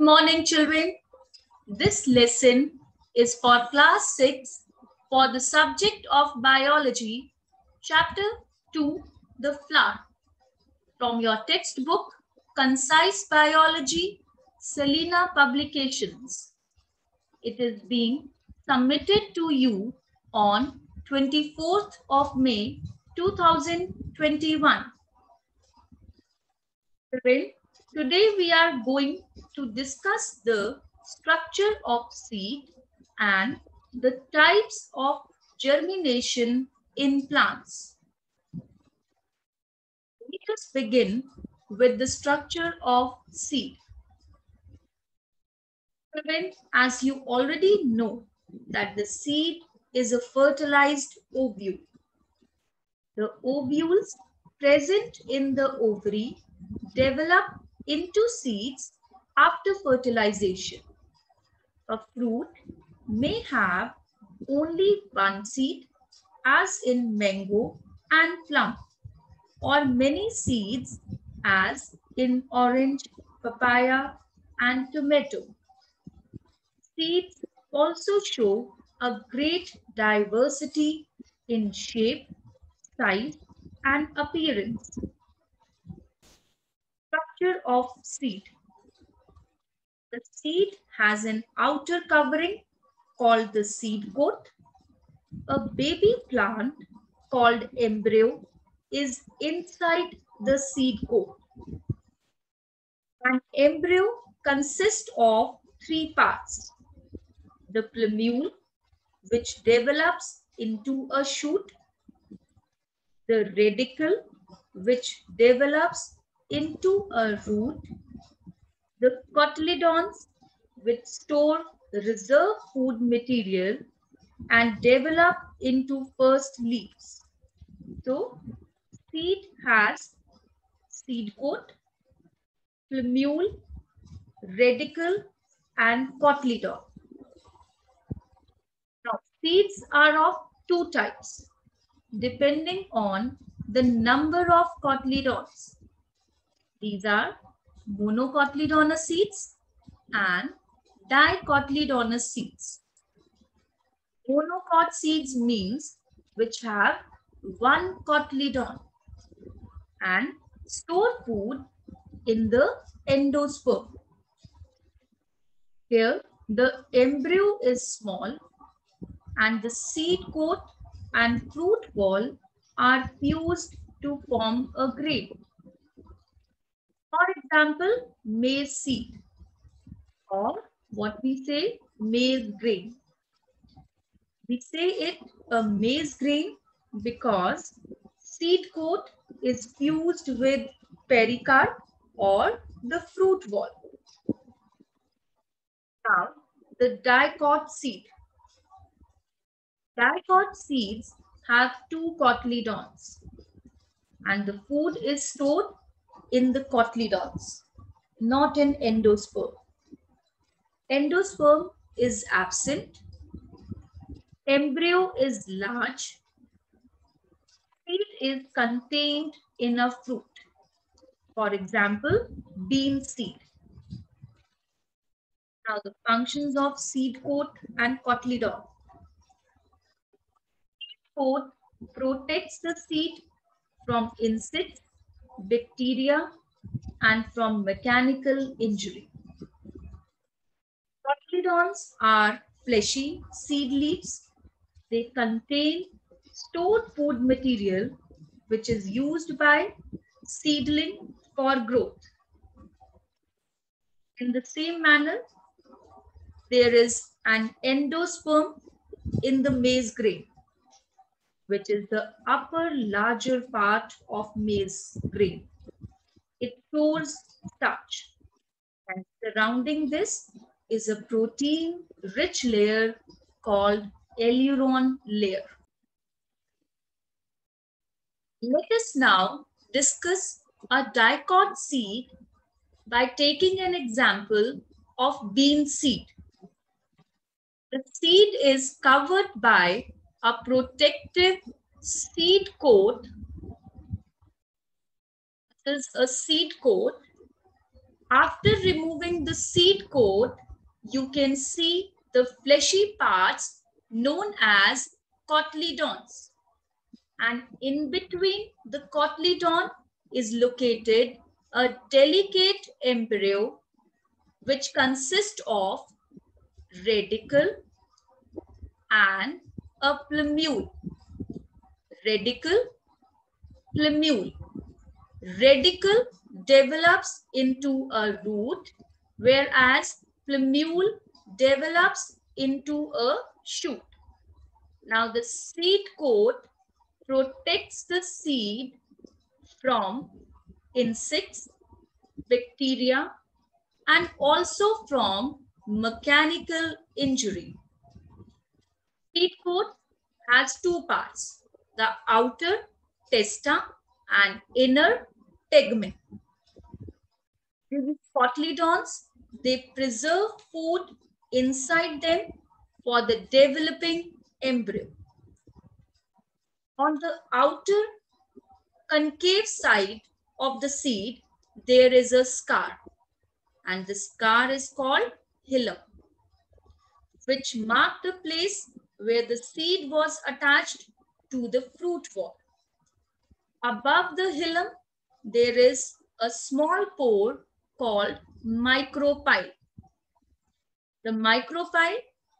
Morning, children. This lesson is for class 6 for the subject of biology, chapter 2, the flower. From your textbook, Concise Biology, Selena Publications. It is being submitted to you on 24th of May 2021. Today we are going to discuss the structure of seed and the types of germination in plants. Let us begin with the structure of seed. As you already know that the seed is a fertilized ovule. The ovules present in the ovary develop into seeds after fertilization. A fruit may have only one seed, as in mango and plum, or many seeds, as in orange, papaya, and tomato. Seeds also show a great diversity in shape, size, and appearance. Structure of seed. The seed has an outer covering called the seed coat. A baby plant called embryo is inside the seed coat. An embryo consists of three parts. The plumule, which develops into a shoot. The radicle, which develops into a root. The cotyledons, which store reserve food material and develop into first leaves. So, seed has seed coat, plumule, radicle, and cotyledon. Now, seeds are of two types, depending on the number of cotyledons. These are monocotyledonous seeds and dicotyledonous seeds. Monocot seeds means which have one cotyledon and store food in the endosperm. Here, the embryo is small and the seed coat and fruit ball are fused to form a grain. For example, maize seed, or what we say, maize grain. We say it a maize grain because seed coat is fused with pericarp or the fruit ball. Now, the dicot seed. Dicot seeds have two cotyledons and the food is stored in the cotyledons, not in endosperm. Endosperm is absent. Embryo is large. Seed is contained in a fruit. For example, bean seed. Now the functions of seed coat and cotyledon. Seed coat protects the seed from insects, bacteria, and from mechanical injury. Cotyledons are fleshy seed leaves. They contain stored food material which is used by seedling for growth. In the same manner, there is an endosperm in the maize grain, which is the upper larger part of maize grain. It stores starch, and surrounding this is a protein-rich layer called aleurone layer. Let us now discuss a dicot seed by taking an example of bean seed. The seed is covered by a protective seed coat. This is a seed coat After removing the seed coat, you can see the fleshy parts known as cotyledons. And in between the cotyledon is located a delicate embryo which consists of radicle and a plumule. Radicle, plumule. Radicle develops into a root, whereas plumule develops into a shoot. Now the seed coat protects the seed from insects, bacteria, and also from mechanical injury. Seed coat has two parts, the outer testa and inner tegmen. These cotyledons, they preserve food inside them for the developing embryo. On the outer concave side of the seed, there is a scar, and the scar is called hilum, which marked the place where the seed was attached to the fruit wall. Above the hilum, there is a small pore called micropyle. The micropyle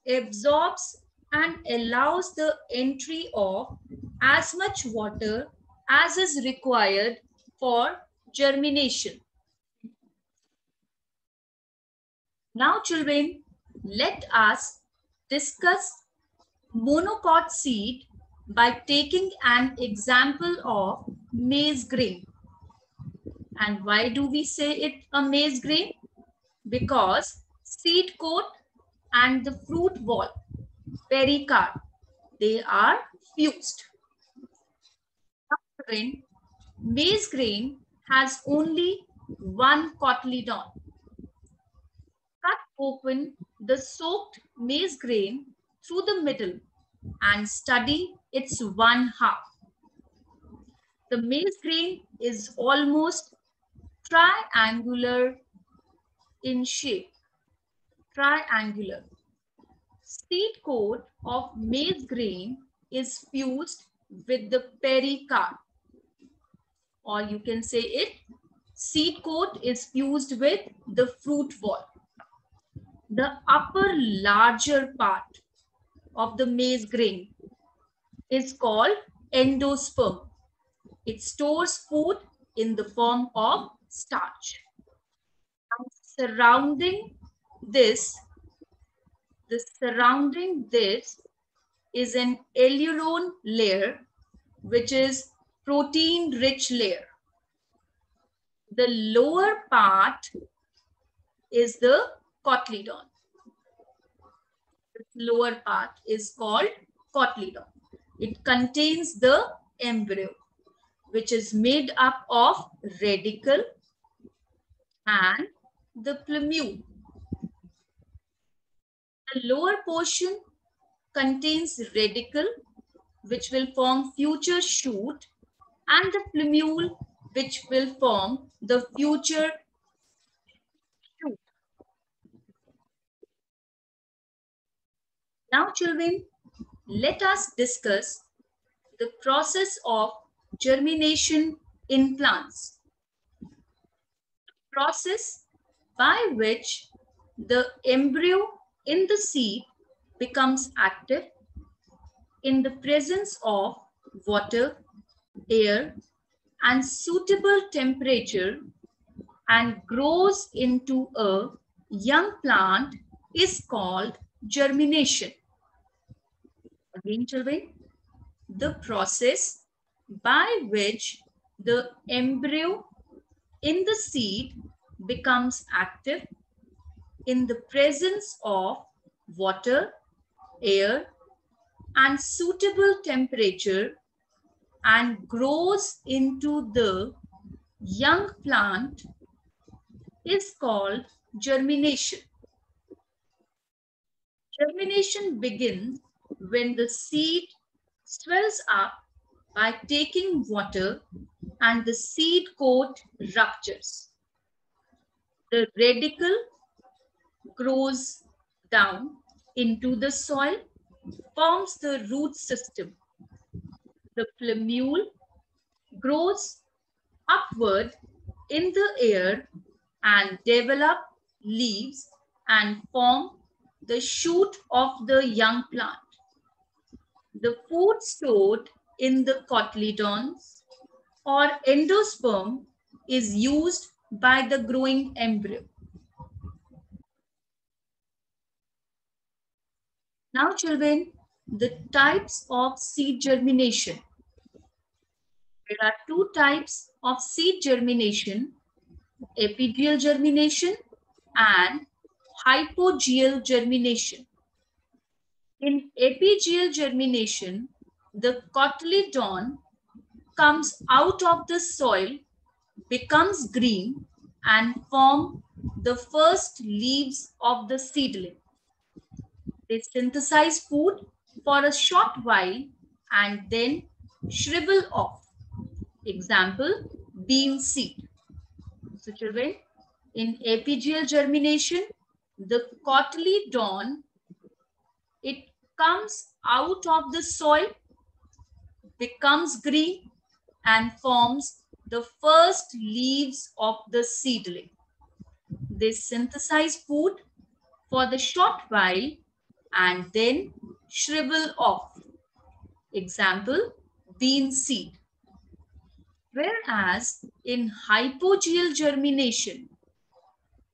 absorbs and allows the entry of as much water as is required for germination. Now children, let us discuss monocot seed by taking an example of maize grain. And why do we say it a maize grain? Because seed coat and the fruit wall, pericarp, they are fused. Maize grain has only one cotyledon. Cut open the soaked maize grain through the middle and study its one half. The maize grain is almost triangular in shape. Triangular. Seed coat of maize grain is fused with the pericarp, or you can say it, seed coat is fused with the fruit wall. The upper larger part of the maize grain is called endosperm. It stores food in the form of starch. And surrounding this is an ellulone layer, which is protein-rich layer. The lower part is the cotyledon. The lower part is called cotyledon. It contains the embryo, which is made up of radicle and the plumule. The lower portion contains radicle, which will form future shoot, and the plumule, which will form the future shoot. Now children, let us discuss the process of germination in plants. Process by which the embryo in the seed becomes active in the presence of water, air, and suitable temperature and grows into a young plant is called germination. Again, children, the process by which the embryo in the seed becomes active in the presence of water, air, and suitable temperature and grows into the young plant is called germination. Germination begins when the seed swells up by taking water and the seed coat ruptures. The radicle grows down into the soil, forms the root system. The plumule grows upward in the air and develop leaves and form the shoot of the young plant. The food stored in the cotyledons or endosperm is used by the growing embryo. Now children, the types of seed germination. There are two types of seed germination, apigeal germination and hypogeal germination. In apigeal germination, the cotyledon comes out of the soil, becomes green and form the first leaves of the seedling. They synthesize food for a short while and then shrivel off. Example, bean seed. So children, in apigeal germination, the cotyledon, it comes out of the soil, becomes green and forms the first leaves of the seedling. They synthesize food for the short while and then shrivel off. Example, bean seed. Whereas in hypogeal germination,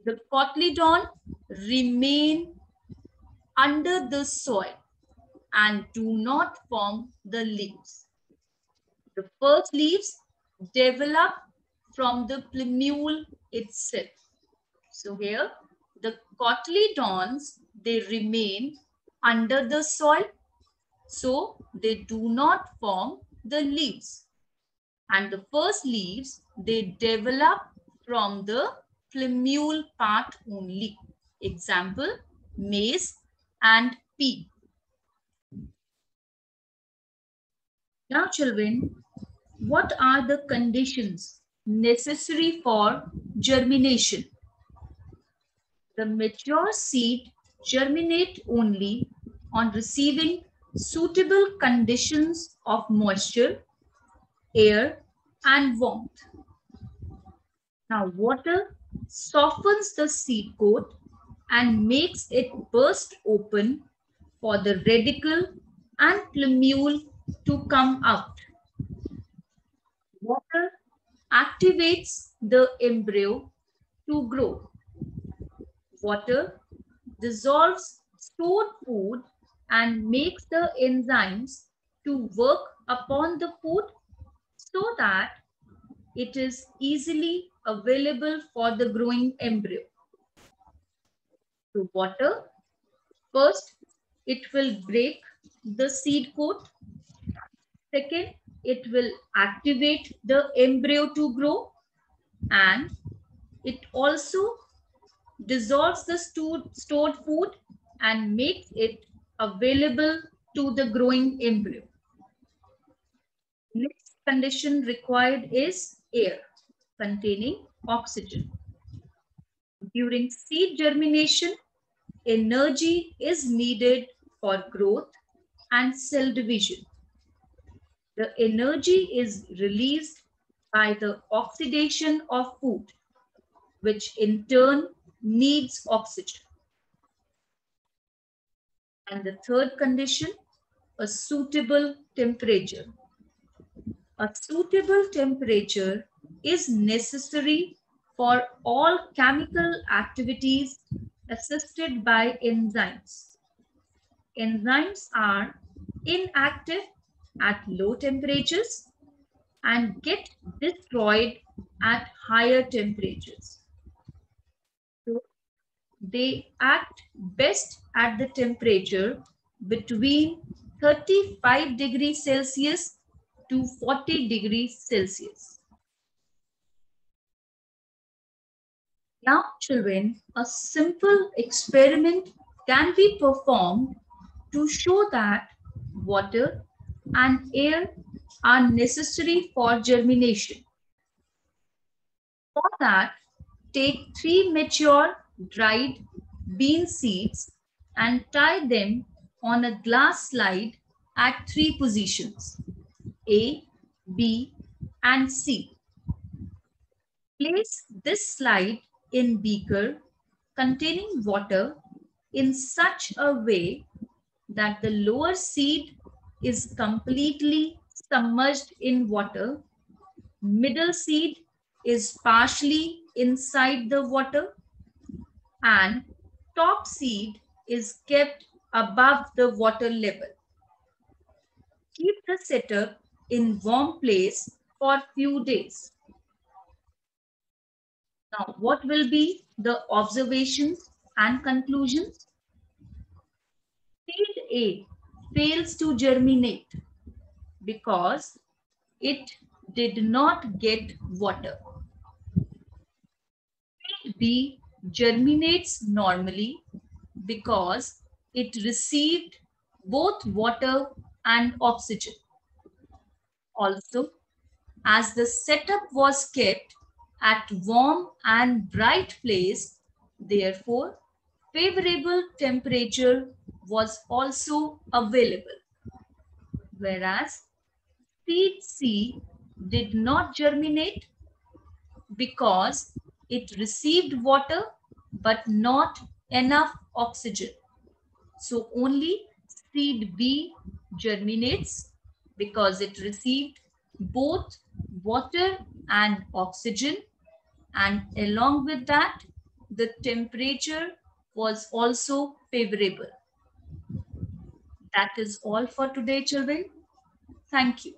the cotyledon remain under the soil and do not form the leaves. The first leaves develop from the plumule itself. So here, the cotyledons, they remain under the soil, so they do not form the leaves. And the first leaves, they develop from the plumule part only. Example, maize and pea. Now children, what are the conditions necessary for germination? The mature seed germinate only on receiving suitable conditions of moisture, air and warmth. Now water softens the seed coat and makes it burst open for the radicle and plumule to come out. Water activates the embryo to grow. Water dissolves stored food and makes the enzymes to work upon the food so that it is easily available for the growing embryo. So water, first, it will break the seed coat. Second, it will activate the embryo to grow, and it also dissolves the stored food and makes it available to the growing embryo. Next condition required is air containing oxygen. During seed germination, energy is needed for growth and cell division. The energy is released by the oxidation of food, which in turn needs oxygen. And the third condition, a suitable temperature. A suitable temperature is necessary for all chemical activities assisted by enzymes. Enzymes are inactive at low temperatures and get destroyed at higher temperatures. So they act best at the temperature between 35 degrees Celsius to 40 degrees Celsius. Now children, a simple experiment can be performed to show that water and air are necessary for germination. For that, take 3 mature dried bean seeds and tie them on a glass slide at 3 positions, A, B, and C. Place this slide in beaker containing water in such a way that the lower seed is completely submerged in water, middle seed is partially inside the water, and top seed is kept above the water level. Keep the setup in warm place for few days. Now, what will be the observations and conclusions? Seed A fails to germinate because it did not get water. Seed B germinates normally because it received both water and oxygen. Also, as the setup was kept at warm and bright place, therefore, favorable temperature was also available. Whereas seed C did not germinate because it received water but not enough oxygen. So only seed B germinates because it received both water and oxygen, and along with that the temperature was also favorable. That is all for today, children. Thank you.